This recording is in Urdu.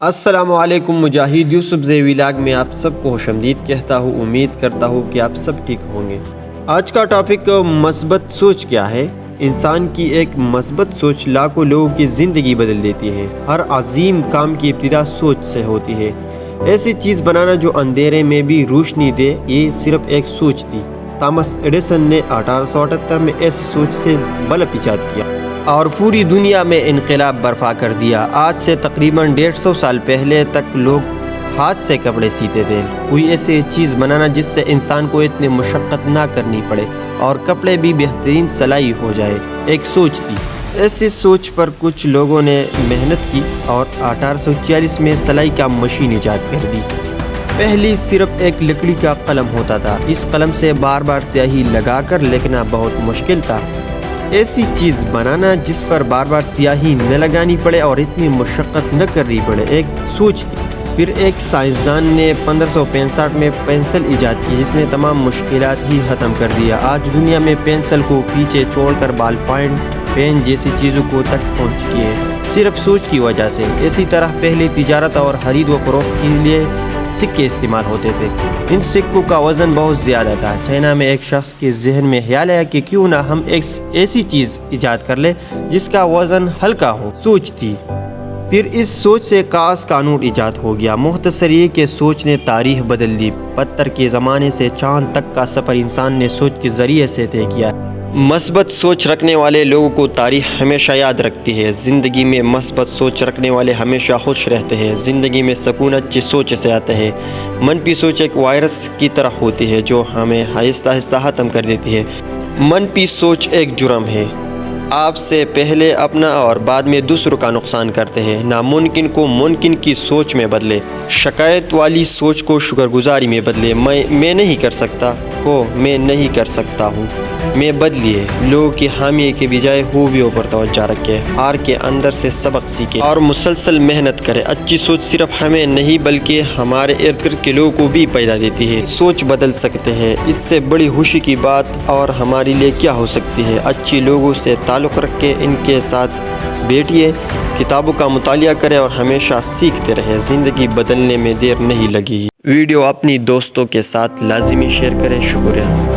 السلام علیکم، مجاہد یوسف زی ولاگ میں آپ سب کو خوش آمدید کہتا ہوں۔ امید کرتا ہوں کہ آپ سب ٹھیک ہوں گے۔ آج کا ٹاپک مثبت سوچ کیا ہے۔ انسان کی ایک مثبت سوچ لاکھوں لوگوں کی زندگی بدل دیتی ہے۔ ہر عظیم کام کی ابتدا سوچ سے ہوتی ہے۔ ایسی چیز بنانا جو اندھیرے میں بھی روشنی دے، یہ صرف ایک سوچ تھی۔ تھامس ایڈیسن نے 1878 میں ایسی سوچ سے بلب ایجاد کیا اور پوری دنیا میں انقلاب برپا کر دیا۔ آج سے تقریباً 150 سال پہلے تک لوگ ہاتھ سے کپڑے سیتے تھے۔ کوئی ایسی چیز بنانا جس سے انسان کو اتنی مشقت نہ کرنی پڑے اور کپڑے بھی بہترین سلائی ہو جائے، ایک سوچ تھی۔ ایسی سوچ پر کچھ لوگوں نے محنت کی اور 1840 میں سلائی کا مشین ایجاد کر دی۔ پہلی صرف ایک لکڑی کا قلم ہوتا تھا۔ اس قلم سے بار بار سیاہی لگا کر لکھنا بہت مشکل تھا۔ ایسی چیز بنانا جس پر بار بار سیاہی نہ لگانی پڑے اور اتنی مشقت نہ کرنی پڑے، ایک سوچ تھی۔ پھر ایک سائنسدان نے 1565 میں پینسل ایجاد کی، جس نے تمام مشکلات ہی ختم کر دیا۔ آج دنیا میں پینسل کو پیچھے چھوڑ کر بال پوائنٹ پین جیسی چیزوں کو تک پہنچ چکی ہے، صرف سوچ کی وجہ سے۔ اسی طرح پہلے تجارت اور خرید و فروخت کے لیے سکے استعمال ہوتے تھے۔ ان سکوں کا وزن بہت زیادہ تھا۔ چائنا میں ایک شخص کے ذہن میں خیال آیا کہ کیوں نہ ہم ایک ایسی چیز ایجاد کر لیں جس کا وزن ہلکا ہو۔ سوچ تھی۔ پھر اس سوچ سے کاغذ کا نوٹ ایجاد ہو گیا۔ مختصر یہ کہ سوچ نے تاریخ بدل دی۔ پتھر کے زمانے سے چاند تک کا سفر انسان نے سوچ کے ذریعے سے طے کیا۔ مثبت سوچ رکھنے والے لوگوں کو تاریخ ہمیشہ یاد رکھتی ہے۔ زندگی میں مثبت سوچ رکھنے والے ہمیشہ خوش رہتے ہیں۔ زندگی میں سکون اچھی سوچ سے آتا ہے۔ منفی سوچ ایک وائرس کی طرح ہوتی ہے جو ہمیں آہستہ آہستہ ختم کر دیتی ہے۔ منفی سوچ ایک جرم ہے۔ آپ سے پہلے اپنا اور بعد میں دوسروں کا نقصان کرتے ہیں۔ ناممکن کو ممکن کی سوچ میں بدلے۔ شکایت والی سوچ کو شکر گزاری میں بدلے۔ میں نہیں کر سکتا کو میں نہیں کر سکتا ہوں میں بدلیے۔ لوگوں کی حامی کے بجائے خوبیوں پر توجہ رکھے۔ ہار کے اندر سے سبق سیکھے اور مسلسل محنت کرے۔ اچھی سوچ صرف ہمیں نہیں بلکہ ہمارے ارد گرد کے لوگوں کو بھی پیدا دیتی ہے۔ سوچ بدل سکتے ہیں، اس سے بڑی خوشی کی بات اور ہمارے لیے کیا ہو سکتی ہے۔ اچھی لوگوں سے تعلق رکھ کے ان کے ساتھ بیٹھیے، کتابوں کا مطالعہ کرے اور ہمیشہ سیکھتے رہے۔ زندگی بدلنے میں دیر نہیں لگے گی۔ ویڈیو اپنی دوستوں کے ساتھ لازمی شیئر کریں۔ شکریہ۔